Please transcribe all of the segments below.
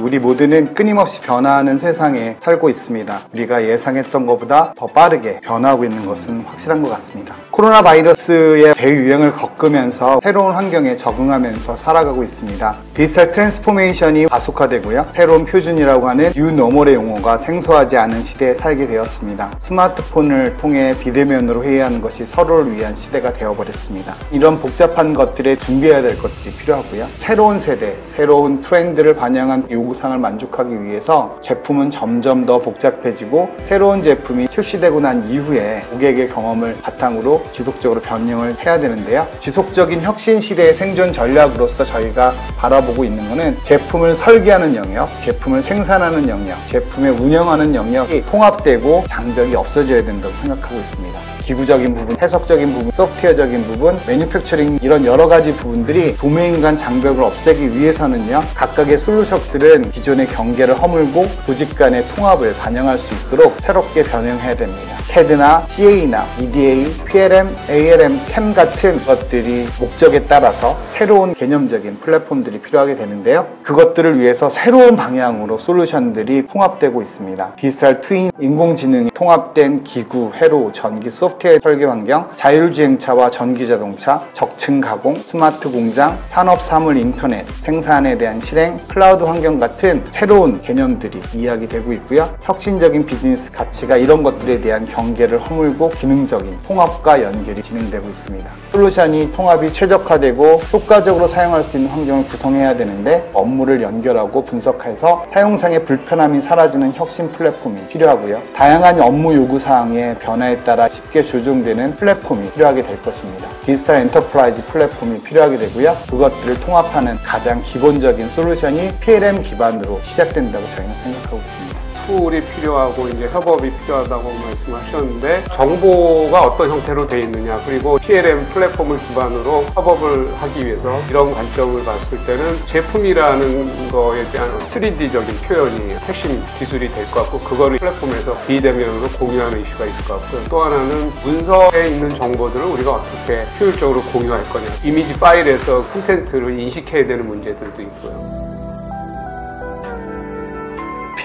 우리 모두는 끊임없이 변화하는 세상에 살고 있습니다. 우리가 예상했던 것보다 더 빠르게 변화하고 있는 것은 확실한 것 같습니다. 코로나 바이러스의 대유행을 겪으면서 새로운 환경에 적응하면서 살아가고 있습니다. 디지털 트랜스포메이션이 가속화되고요. 새로운 표준이라고 하는 뉴노멀의 용어가 생소하지 않은 시대에 살게 되었습니다. 스마트폰을 통해 비대면으로 회의하는 것이 서로를 위한 시대가 되어버렸습니다. 이런 복잡한 것들에 준비해야 될 것들이 필요하고요. 새로운 세대, 새로운 트렌드를 반영한 요구사항을 만족하기 위해서 제품은 점점 더 복잡해지고 새로운 제품이 출시되고 난 이후에 고객의 경험을 바탕으로 지속적으로 변형을 해야 되는데요. 지속적인 혁신 시대의 생존 전략으로서 저희가 바라보고 있는 것은 제품을 설계하는 영역, 제품을 생산하는 영역, 제품을 운영하는 영역이 통합되고 장벽이 없어져야 된다고 생각하고 있습니다. 기구적인 부분, 해석적인 부분, 소프트웨어적인 부분, 매뉴팩처링 이런 여러 가지 부분들이 도메인 간 장벽을 없애기 위해서는요. 각각의 솔루션들은 기존의 경계를 허물고 조직 간의 통합을 반영할 수 있도록 새롭게 변형해야 됩니다. CAD나 CA나 EDA, PLM, ALM, CAM 같은 것들이 목적에 따라서 새로운 개념적인 플랫폼들이 필요하게 되는데요. 그것들을 위해서 새로운 방향으로 솔루션들이 통합되고 있습니다. 디지털 트윈, 인공지능이 통합된 기구, 회로, 전기, 소프트웨어 설계 환경, 자율주행차와 전기자동차, 적층 가공, 스마트 공장, 산업 사물 인터넷, 생산에 대한 실행, 클라우드 환경 같은 새로운 개념들이 이야기되고 있고요. 혁신적인 비즈니스 가치가 이런 것들에 대한 경계를 허물고 기능적인 통합과 연결이 진행되고 있습니다. 솔루션이 통합이 최적화되고 효과적으로 사용할 수 있는 환경을 구성해야 되는데 업무를 연결하고 분석해서 사용상의 불편함이 사라지는 혁신 플랫폼이 필요하고요. 다양한 업무 요구사항의 변화에 따라 쉽게 조정되는 플랫폼이 필요하게 될 것입니다. 디지털 엔터프라이즈 플랫폼이 필요하게 되고요. 그것들을 통합하는 가장 기본적인 솔루션이 PLM 기반으로 시작된다고 저희는 생각하고 있습니다. 툴이 필요하고 이제 협업이 필요하다고 말씀하셨는데 정보가 어떤 형태로 되어 있느냐 그리고 PLM 플랫폼을 기반으로 협업을 하기 위해서 이런 관점을 봤을 때는 제품이라는 거에 대한 3D적인 표현이 핵심 기술이 될 것 같고 그거를 플랫폼에서 비대면으로 공유하는 이슈가 있을 것 같고요. 또 하나는 문서에 있는 정보들을 우리가 어떻게 효율적으로 공유할 거냐 이미지 파일에서 콘텐츠를 인식해야 되는 문제들도 있고요.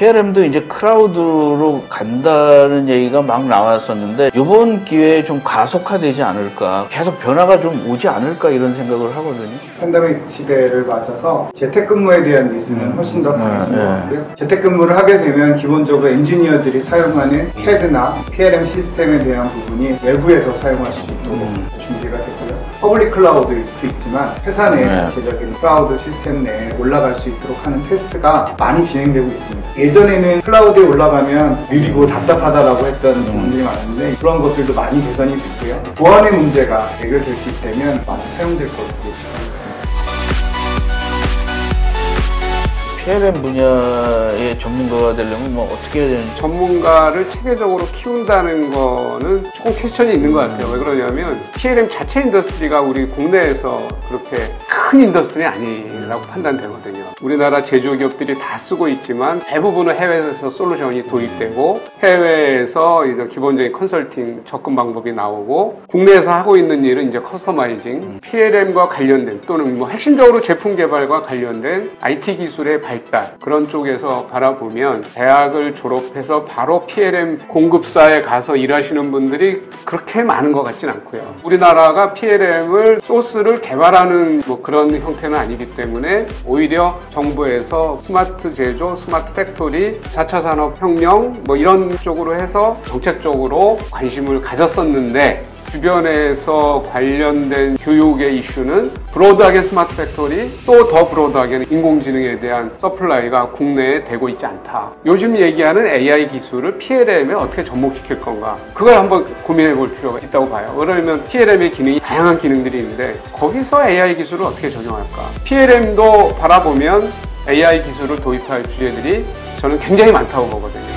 PLM도 이제 클라우드로 간다는 얘기가 막 나왔었는데 이번 기회에 좀 가속화되지 않을까 계속 변화가 좀 오지 않을까 이런 생각을 하거든요. 팬데믹 시대를 맞아서 재택근무에 대한 니즈는 훨씬 더 강해진 것 같고요. 재택근무를 하게 되면 기본적으로 엔지니어들이 사용하는 CAD나 PLM 시스템에 대한 부분이 외부에서 사용할 수 있도록 준비가 되고요. 퍼블릭 클라우드일 수도 있지만 회사 내 자체적인 클라우드 시스템 내에 올라갈 수 있도록 하는 테스트가 많이 진행되고 있습니다. 예전에는 클라우드에 올라가면 느리고 답답하다라고 했던 부분들이 많았는데 그런 것들도 많이 개선이 됐고요. 보안의 문제가 해결될 수 있다면 많이 사용될 것으로 예측하고 있습니다. PLM 분야의 전문가가 되려면 뭐 어떻게 해야 되는지 전문가를 체계적으로 키운다는 거는 조금 퀘스천이 있는 것 같아요. 왜 그러냐면 PLM 자체 인더스트리가 우리 국내에서 그렇게 큰 인더스트리 아니라고 판단되거든요. 우리나라 제조기업들이 다 쓰고 있지만 대부분은 해외에서 솔루션이 도입되고 해외에서 이제 기본적인 컨설팅 접근 방법이 나오고 국내에서 하고 있는 일은 이제 커스터마이징, PLM과 관련된 또는 뭐 핵심적으로 제품 개발과 관련된 IT 기술의 발달 그런 쪽에서 바라보면 대학을 졸업해서 바로 PLM 공급사에 가서 일하시는 분들이 그렇게 많은 것 같진 않고요. 우리나라가 PLM을 소스를 개발하는 뭐 그런 형태는 아니기 때문에 오히려 정부에서 스마트 제조, 스마트 팩토리, 4차 산업혁명 뭐 이런 쪽으로 해서 정책적으로 관심을 가졌었는데 주변에서 관련된 교육의 이슈는 브로드하게 스마트 팩토리 또 더 브로드하게는 인공지능에 대한 서플라이가 국내에 되고 있지 않다. 요즘 얘기하는 AI 기술을 PLM에 어떻게 접목시킬 건가 그걸 한번 고민해 볼 필요가 있다고 봐요. 그러면 PLM의 기능이 다양한 기능들이 있는데 거기서 AI 기술을 어떻게 적용할까. PLM도 바라보면 AI 기술을 도입할 주제들이 저는 굉장히 많다고 보거든요.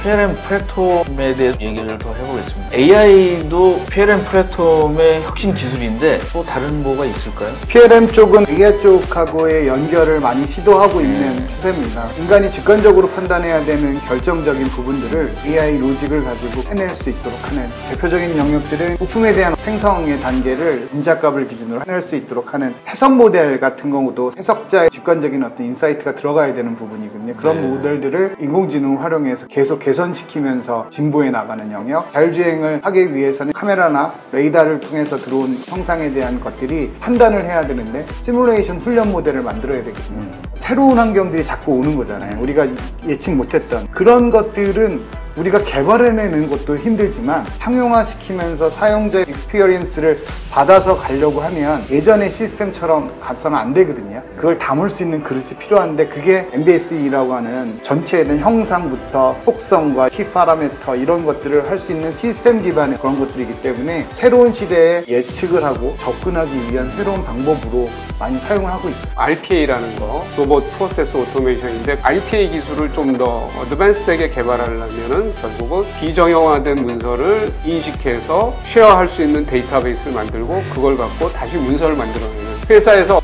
PLM 플랫폼에 대해서 얘기를 더 해보겠습니다. AI도 PLM 플랫폼의 혁신 기술인데 또 다른 뭐가 있을까요? PLM 쪽은 AI 쪽하고의 연결을 많이 시도하고 있는 추세입니다. 인간이 직관적으로 판단해야 되는 결정적인 부분들을 AI 로직을 가지고 해낼 수 있도록 하는 대표적인 영역들은 부품에 대한 생성의 단계를 인자값을 기준으로 해낼 수 있도록 하는 해석 모델 같은 경우도 해석자의 직관적인 어떤 인사이트가 들어가야 되는 부분이거든요. 그런 모델들을 인공지능을 활용해서 계속 개선시키면서 진보해 나가는 영역. 자율주행을 하기 위해서는 카메라나 레이더를 통해서 들어온 형상에 대한 것들이 판단을 해야 되는데 시뮬레이션 훈련 모델을 만들어야 되거든요. 새로운 환경들이 자꾸 오는 거잖아요. 우리가 예측 못했던 그런 것들은 우리가 개발해내는 것도 힘들지만 상용화시키면서 사용자 익스피리언스를 받아서 가려고 하면 예전의 시스템처럼 가서는 안 되거든요. 그걸 담을 수 있는 그릇이 필요한데 그게 MBSE라고 하는 전체에 대한 형상부터 속성과 키 파라미터 이런 것들을 할 수 있는 시스템 기반의 그런 것들이기 때문에 새로운 시대에 예측을 하고 접근하기 위한 새로운 방법으로 많이 사용을 하고 있어요. RPA라는 거, 로봇 프로세스 오토메이션인데 RPA 기술을 좀 더 어드밴스되게 개발하려면은 결국은 비정형화된 문서를 인식해서 쉐어할 수 있는 데이터베이스를 만들고 그걸 갖고 다시 문서를 만들어내는 회사에서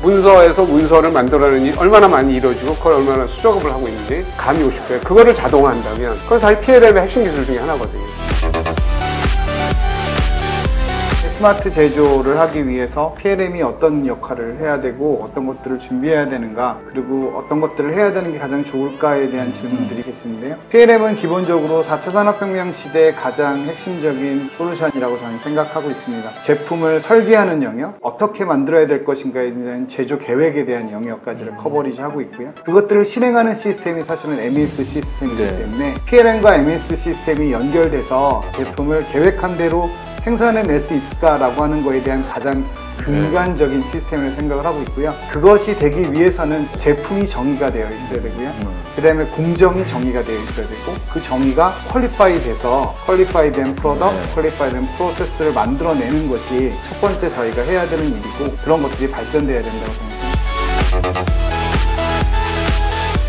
문서를 만들어내는 일이 얼마나 많이 이루어지고 그걸 얼마나 수작업을 하고 있는지 감이 오실 거예요. 그거를 자동화한다면 그건 사실 PLM의 핵심 기술 중에 하나거든요. 스마트 제조를 하기 위해서 PLM이 어떤 역할을 해야 되고 어떤 것들을 준비해야 되는가 그리고 어떤 것들을 해야 되는 게 가장 좋을까에 대한 질문들이 계시는데요. PLM은 기본적으로 4차 산업혁명 시대의 가장 핵심적인 솔루션이라고 저는 생각하고 있습니다. 제품을 설계하는 영역, 어떻게 만들어야 될 것인가에 대한 제조 계획에 대한 영역까지를 커버리지하고 있고요. 그것들을 실행하는 시스템이 사실은 MES 시스템이기 때문에 PLM과 MES 시스템이 연결돼서 제품을 계획한 대로 생산해낼 수 있을까라고 하는 거에 대한 가장 근간적인 시스템을 생각을 하고 있고요. 그것이 되기 위해서는 제품이 정의가 되어 있어야 되고요. 그 다음에 공정이 정의가 되어 있어야 되고 그 정의가 퀄리파이 돼서 퀄리파이된 프로덕트, 퀄리파이된 프로세스를 만들어내는 것이 첫 번째 저희가 해야 되는 일이고 그런 것들이 발전돼야 된다고 생각합니다.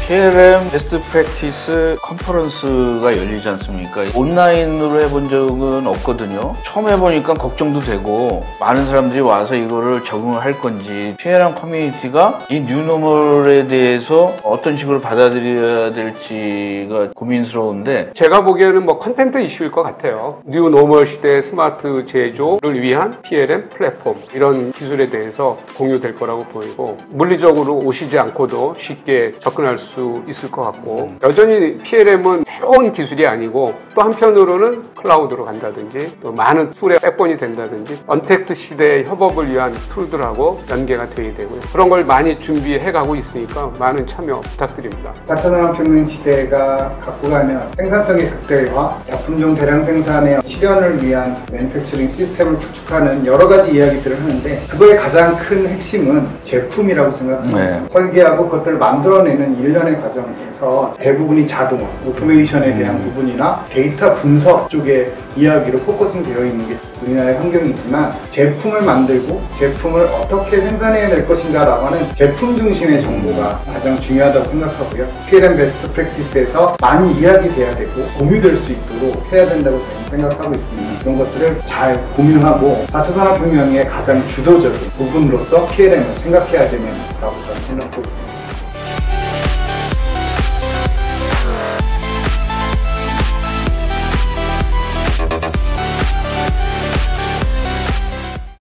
PLM 베스트 프랙티스 컨퍼런스가 열리지 않습니까? 온라인으로 해본 적은 없거든요. 처음 해보니까 걱정도 되고 많은 사람들이 와서 이거를 적응을 할 건지 PLM 커뮤니티가 이 뉴노멀에 대해서 어떤 식으로 받아들여야 될지가 고민스러운데 제가 보기에는 뭐 컨텐트 이슈일 것 같아요. 뉴노멀 시대의 스마트 제조를 위한 PLM 플랫폼 이런 기술에 대해서 공유될 거라고 보이고 물리적으로 오시지 않고도 쉽게 접근할 수 있을 것 같고 여전히 PLM은 새로운 기술이 아니고 또 한편으로는 클라우드로 간다든지 또 많은 툴의 백본이 된다든지 언택트 시대의 협업을 위한 툴들하고 연계가 되어야 되고요. 그런 걸 많이 준비해 가고 있으니까 많은 참여 부탁드립니다. 4차 산업혁명 시대가 갖고 가는 생산성의 극대화, 약품종 대량 생산의 실현을 위한 매니팩처링 시스템을 구축하는 여러 가지 이야기들을 하는데 그거의 가장 큰 핵심은 제품이라고 생각합니다. 설계하고 그것들을 만들어내는 일련의 과정에서 대부분이 자동화, 오토메이션에 대한 부분이나 데이터 분석 쪽에 이야기로 포커싱 되어 있는 게 우리나라의 환경이지만 제품을 만들고 제품을 어떻게 생산해낼 것인가 라고 하는 제품 중심의 정보가 가장 중요하다고 생각하고요. PLM 베스트 프랙티스에서 많이 이야기돼야 되고 공유될 수 있도록 해야 된다고 저는 생각하고 있습니다. 이런 것들을 잘 고민하고 4차 산업혁명의 가장 주도적인 부분으로서 PLM을 생각해야 되는 거라고 저는 생각하고 있습니다.